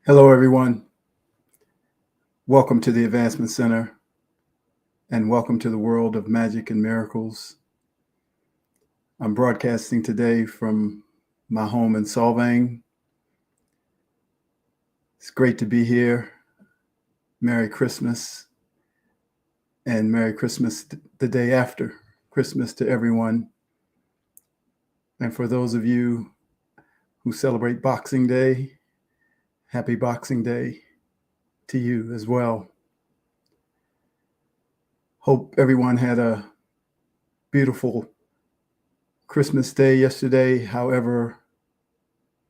Hello, everyone. Welcome to the Advancement Center and welcome to the world of magic and miracles. I'm broadcasting today from my home in Solvang. It's great to be here. Merry Christmas and Merry Christmas the day after Christmas to everyone. And for those of you who celebrate Boxing Day, happy Boxing Day to you as well. Hope everyone had a beautiful Christmas day yesterday, however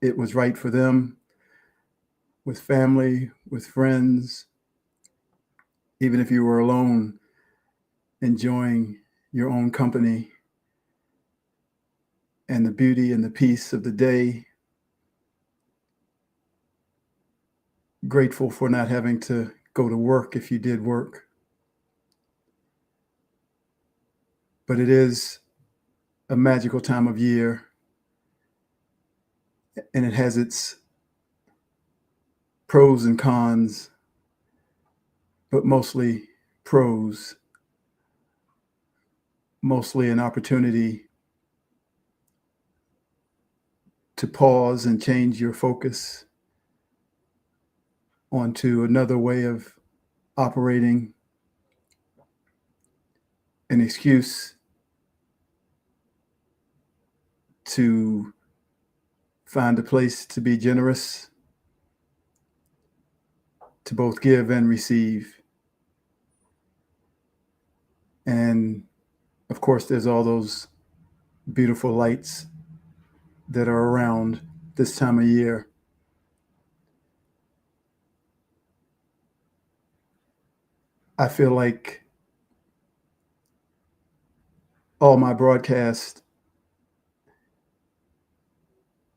it was right for them, with family, with friends, even if you were alone, enjoying your own company and the beauty and the peace of the day. Grateful for not having to go to work if you did work. But it is a magical time of year, and it has its pros and cons, but mostly pros, mostly an opportunity to pause and change your focus onto another way of operating, an excuse to find a place to be generous, to both give and receive. And of course, there's all those beautiful lights that are around this time of year. I feel like all my broadcasts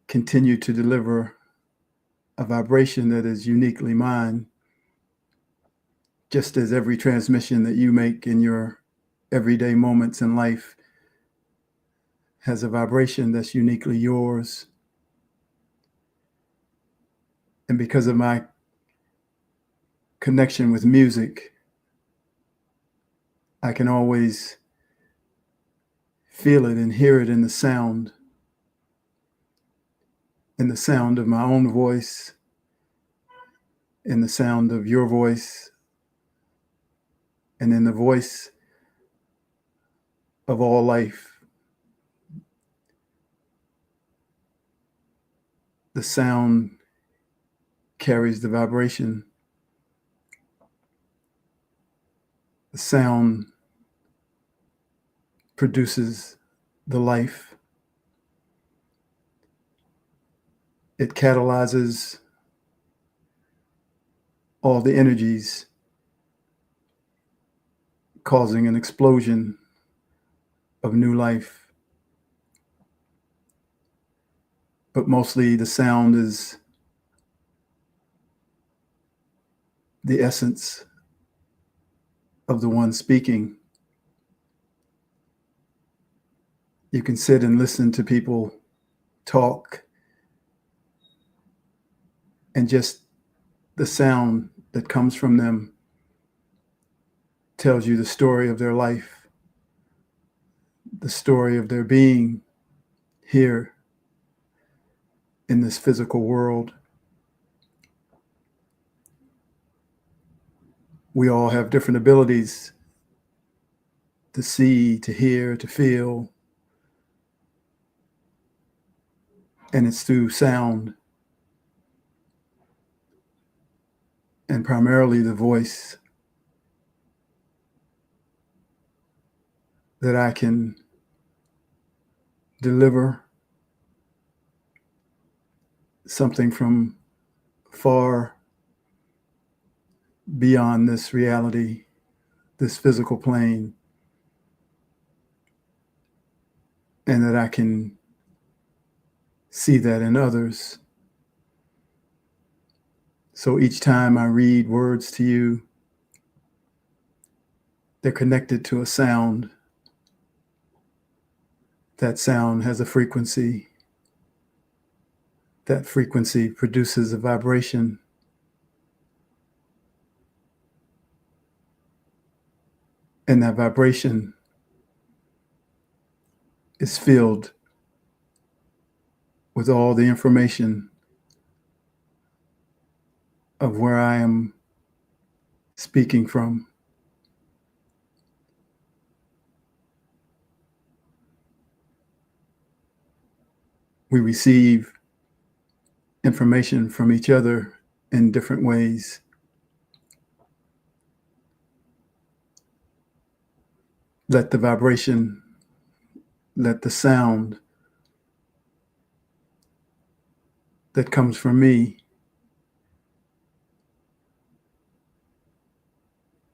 continue to deliver a vibration that is uniquely mine, just as every transmission that you make in your everyday moments in life has a vibration that's uniquely yours. And because of my connection with music, I can always feel it and hear it in the sound of my own voice, in the sound of your voice, and in the voice of all life. The sound carries the vibration. The sound produces the life. It catalyzes all the energies, causing an explosion of new life. But mostly the sound is the essence of the one speaking. You can sit and listen to people talk, and just the sound that comes from them tells you the story of their life, the story of their being here in this physical world. We all have different abilities to see, to hear, to feel, and it's through sound, and primarily the voice, that I can deliver something from far beyond this reality, this physical plane, and that I can see that in others. So each time I read words to you, they're connected to a sound. That sound has a frequency. That frequency produces a vibration. And that vibration is filled with all the information of where I am speaking from. We receive information from each other in different ways. Let the vibration, let the sound that comes from me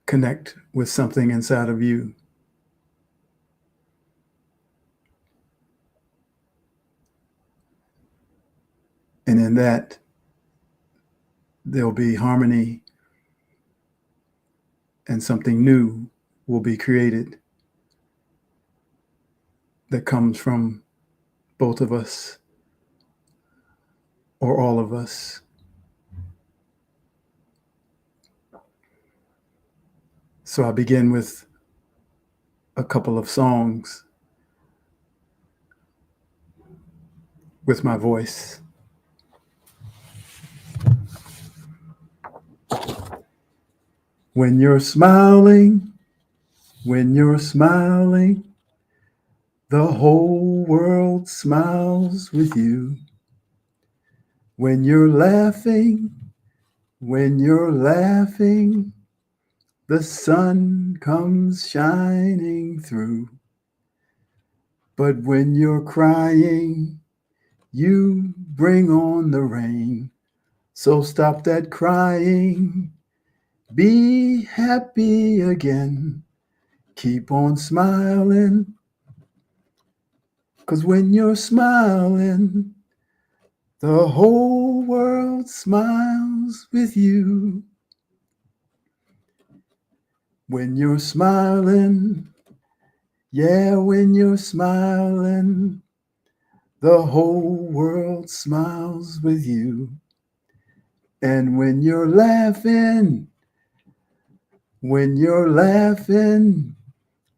connect with something inside of you. And in that, there'll be harmony and something new will be created that comes from both of us or all of us. So I begin with a couple of songs with my voice. When you're smiling, the whole world smiles with you. When you're laughing, the sun comes shining through. But when you're crying, you bring on the rain. So stop that crying. Be happy again. Keep on smiling. 'Cause when you're smiling, the whole world smiles with you. When you're smiling, yeah, when you're smiling, the whole world smiles with you. And when you're laughing,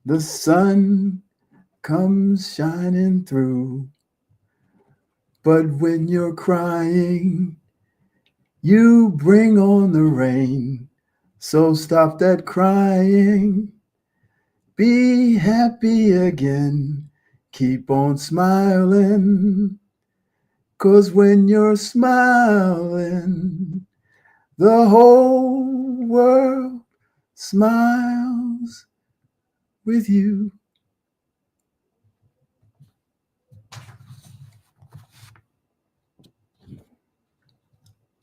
the sun comes shining through. But when you're crying, you bring on the rain. So stop that crying. Be happy again. Keep on smiling. 'Cause when you're smiling, the whole world smiles with you.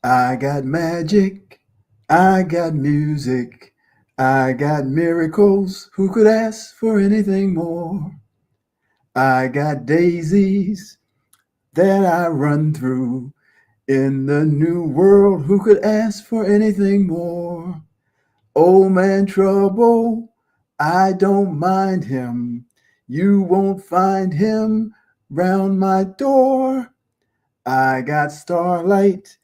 I got magic, I got music, I got miracles. Who could ask for anything more? I got daisies that I run through in the new world. Who could ask for anything more? Old man Trouble, I don't mind him. You won't find him round my door. I got starlight,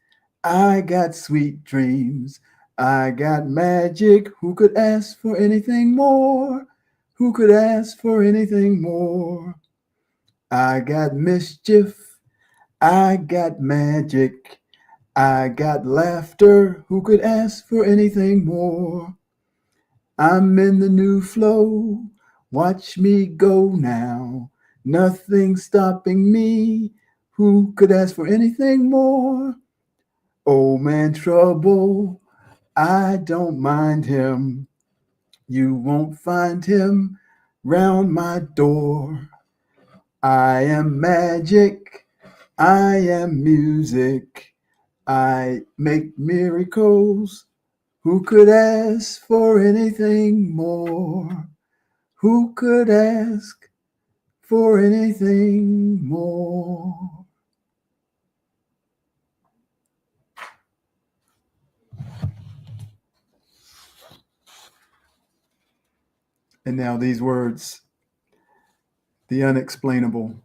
I got sweet dreams, I got magic. Who could ask for anything more? Who could ask for anything more? I got mischief, I got magic, I got laughter. Who could ask for anything more? I'm in the new flow, watch me go now. Nothing stopping me. Who could ask for anything more? Old man Trouble, I don't mind him. You won't find him round my door. I am magic, I am music, I make miracles. Who could ask for anything more? Who could ask for anything more? And now these words, the unexplainable.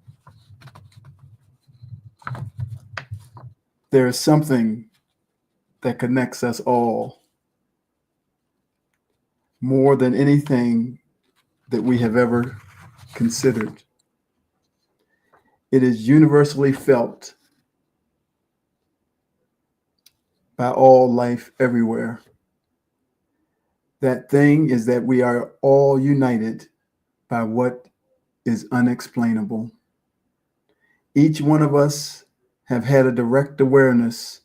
There is something that connects us all more than anything that we have ever considered. It is universally felt by all life everywhere. That thing is that we are all united by what is unexplainable. Each one of us have had a direct awareness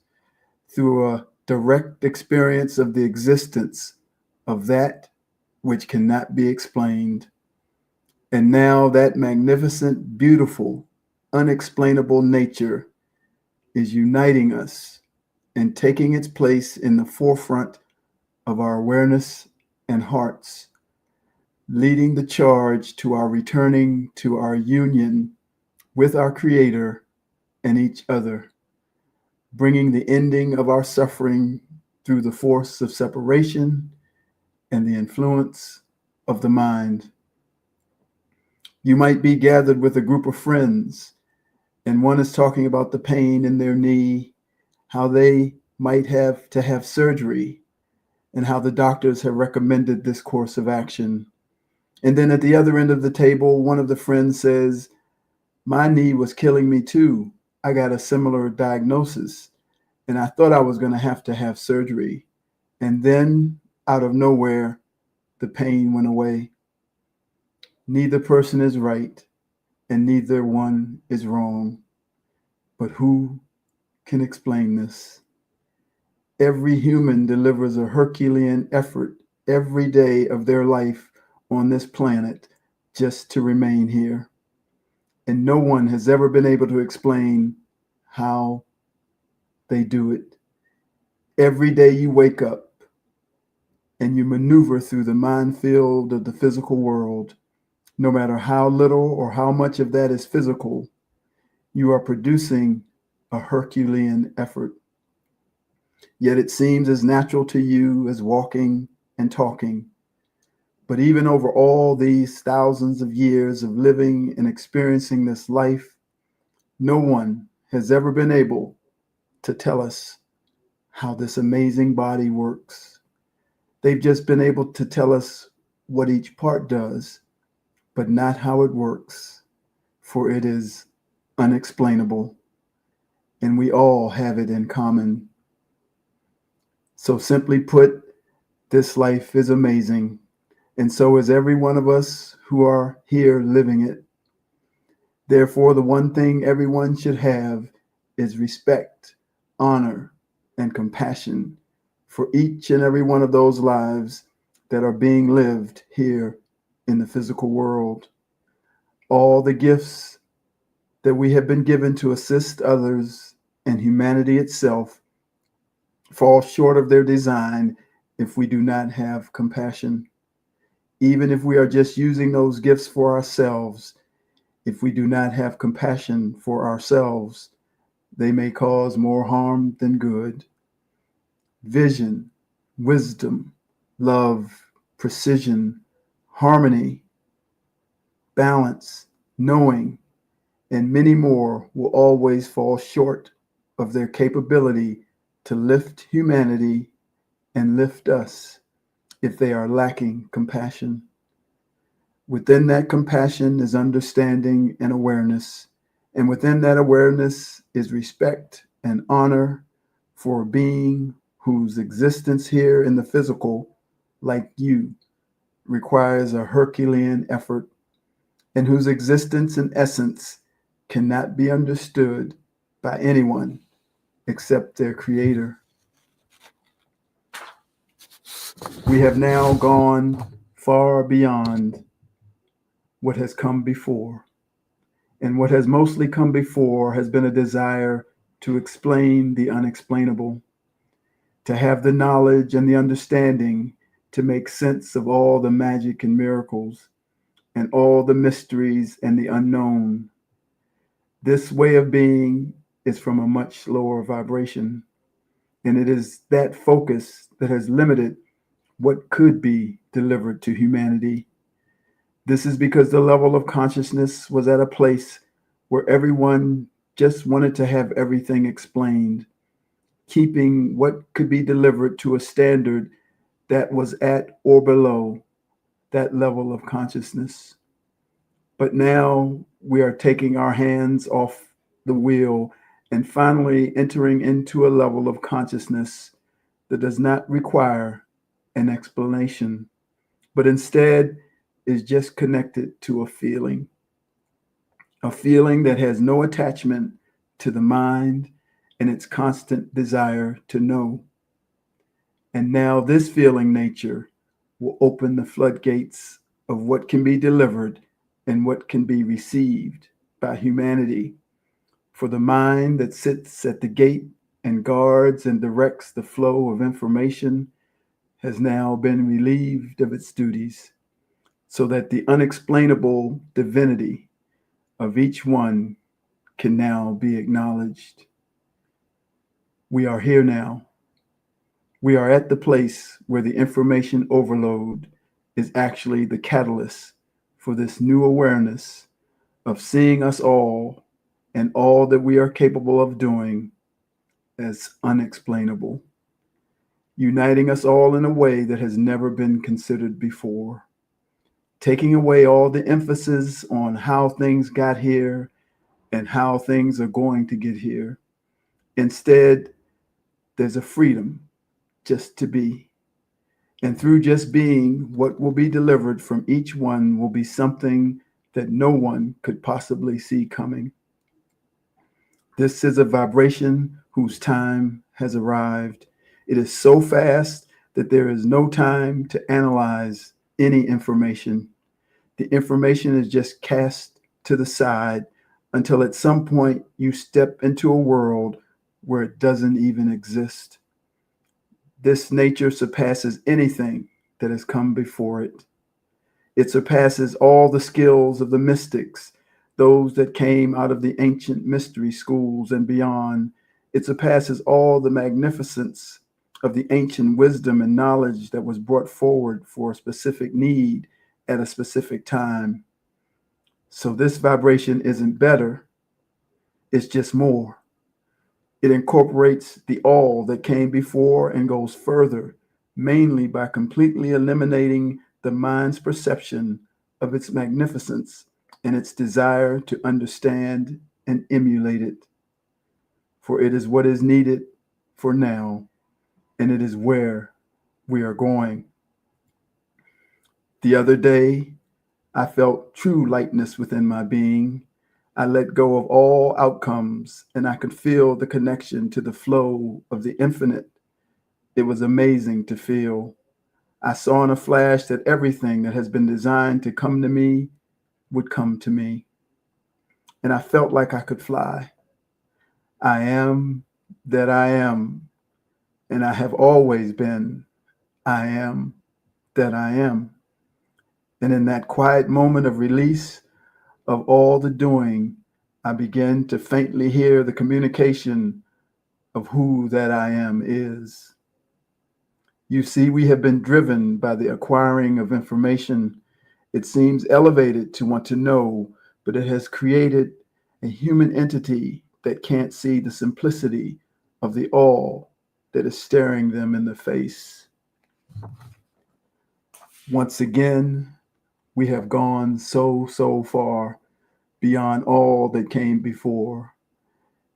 through a direct experience of the existence of that which cannot be explained. And now that magnificent, beautiful, unexplainable nature is uniting us and taking its place in the forefront of our awareness and hearts, leading the charge to our returning to our union with our Creator and each other, bringing the ending of our suffering through the force of separation and the influence of the mind. You might be gathered with a group of friends, and one is talking about the pain in their knee, how they might have to have surgery, and how the doctors have recommended this course of action. And then at the other end of the table, one of the friends says, "My knee was killing me too. I got a similar diagnosis, and I thought I was going to have surgery. And then, out of nowhere, the pain went away." Neither person is right, and neither one is wrong. But who can explain this? Every human delivers a Herculean effort every day of their life on this planet just to remain here. And no one has ever been able to explain how they do it. Every day you wake up and you maneuver through the minefield of the physical world, no matter how little or how much of that is physical, you are producing a Herculean effort. Yet it seems as natural to you as walking and talking. But even over all these thousands of years of living and experiencing this life, no one has ever been able to tell us how this amazing body works. They've just been able to tell us what each part does, but not how it works, for it is unexplainable, and we all have it in common. So simply put, this life is amazing, and so is every one of us who are here living it. Therefore, the one thing everyone should have is respect, honor, and compassion for each and every one of those lives that are being lived here in the physical world. All the gifts that we have been given to assist others and humanity itself fall short of their design if we do not have compassion. Even if we are just using those gifts for ourselves, if we do not have compassion for ourselves, they may cause more harm than good. Vision, wisdom, love, precision, harmony, balance, knowing, and many more will always fall short of their capability to lift humanity and lift us if they are lacking compassion. Within that compassion is understanding and awareness, and within that awareness is respect and honor for a being whose existence here in the physical, like you, requires a Herculean effort, and whose existence and essence cannot be understood by anyone except their Creator. We have now gone far beyond what has come before. And what has mostly come before has been a desire to explain the unexplainable, to have the knowledge and the understanding to make sense of all the magic and miracles and all the mysteries and the unknown. This way of being is from a much lower vibration, and it is that focus that has limited what could be delivered to humanity. This is because the level of consciousness was at a place where everyone just wanted to have everything explained, keeping what could be delivered to a standard that was at or below that level of consciousness. But now we are taking our hands off the wheel and finally entering into a level of consciousness that does not require an explanation, but instead is just connected to a feeling that has no attachment to the mind and its constant desire to know. And now this feeling nature will open the floodgates of what can be delivered and what can be received by humanity. For the mind that sits at the gate and guards and directs the flow of information has now been relieved of its duties, so that the unexplainable divinity of each one can now be acknowledged. We are here now. We are at the place where the information overload is actually the catalyst for this new awareness of seeing us all and all that we are capable of doing as unexplainable, uniting us all in a way that has never been considered before, taking away all the emphasis on how things got here and how things are going to get here. Instead, there's a freedom just to be. And through just being, what will be delivered from each one will be something that no one could possibly see coming. This is a vibration whose time has arrived. It is so fast that there is no time to analyze any information. The information is just cast to the side until at some point you step into a world where it doesn't even exist. This nature surpasses anything that has come before it. It surpasses all the skills of the mystics, those that came out of the ancient mystery schools and beyond. It surpasses all the magnificence of the ancient wisdom and knowledge that was brought forward for a specific need at a specific time. So this vibration isn't better, it's just more. It incorporates the all that came before and goes further, mainly by completely eliminating the mind's perception of its magnificence and its desire to understand and emulate it. For it is what is needed for now, and it is where we are going. The other day, I felt true lightness within my being. I let go of all outcomes, and I could feel the connection to the flow of the infinite. It was amazing to feel. I saw in a flash that everything that has been designed to come to me would come to me. And I felt like I could fly. I am that I am, and I have always been. I am that I am. And in that quiet moment of release of all the doing, I began to faintly hear the communication of who that I am is. You see, we have been driven by the acquiring of information. It seems elevated to want to know, but it has created a human entity that can't see the simplicity of the all that is staring them in the face. Once again, we have gone so far beyond all that came before,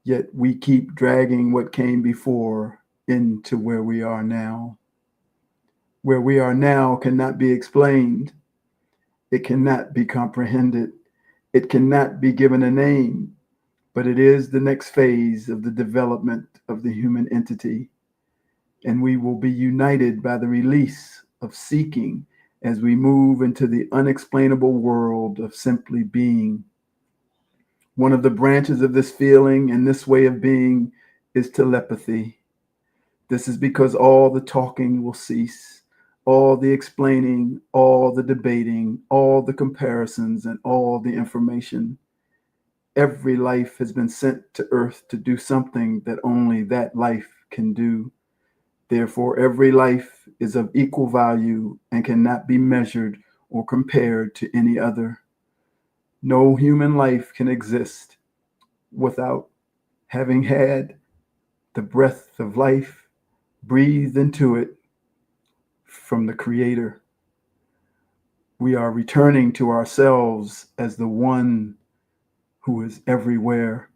yet we keep dragging what came before into where we are now. Where we are now cannot be explained. It cannot be comprehended. It cannot be given a name, but it is the next phase of the development of the human entity. And we will be united by the release of seeking as we move into the unexplainable world of simply being. One of the branches of this feeling and this way of being is telepathy. This is because all the talking will cease, all the explaining, all the debating, all the comparisons, and all the information. Every life has been sent to Earth to do something that only that life can do. Therefore, every life is of equal value and cannot be measured or compared to any other. No human life can exist without having had the breath of life breathed into it from the Creator. We are returning to ourselves as the one who is everywhere,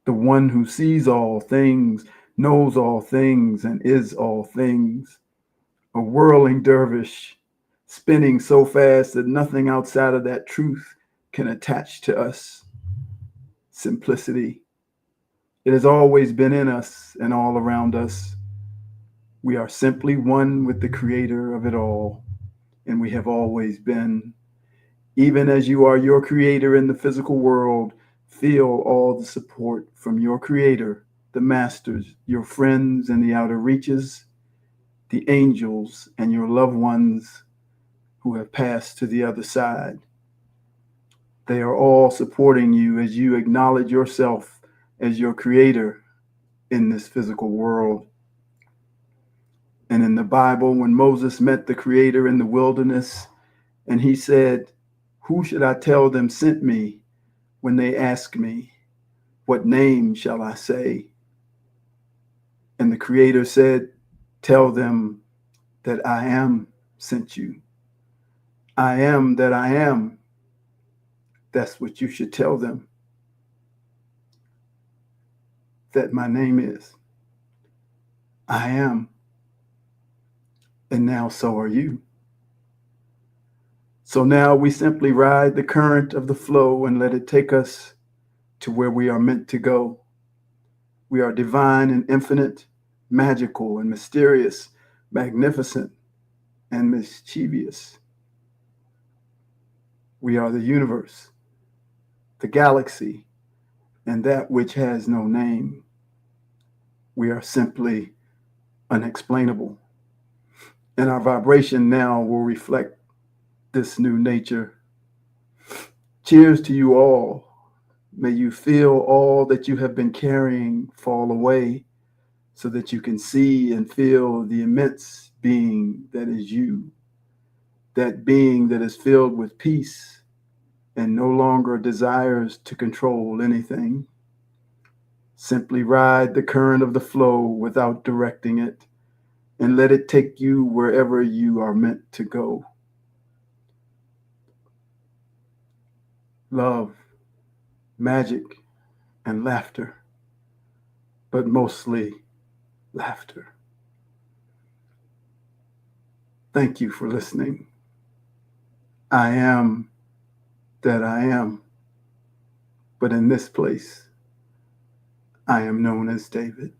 the one who sees all things, knows all things, and is all things. A whirling dervish, spinning so fast that nothing outside of that truth can attach to us. Simplicity. It has always been in us and all around us. We are simply one with the creator of it all, and we have always been. Even as you are your creator in the physical world, feel all the support from your creator, the masters, your friends in the outer reaches, the angels, and your loved ones who have passed to the other side. They are all supporting you as you acknowledge yourself as your creator in this physical world. And in the Bible, when Moses met the creator in the wilderness, and he said, "Who should I tell them sent me when they ask me, what name shall I say?" And the creator said, "Tell them that I am sent you. I am that I am." That's what you should tell them. That my name is. I am. And now so are you. So now we simply ride the current of the flow and let it take us to where we are meant to go. We are divine and infinite, magical and mysterious, magnificent and mischievous. We are the universe, the galaxy, and that which has no name. We are simply unexplainable. And our vibration now will reflect this new nature. Cheers to you all. May you feel all that you have been carrying fall away so that you can see and feel the immense being that is you, that being that is filled with peace and no longer desires to control anything. Simply ride the current of the flow without directing it and let it take you wherever you are meant to go. Love, magic, and laughter, but mostly laughter. Thank you for listening. I am that I am, but in this place, I am known as David.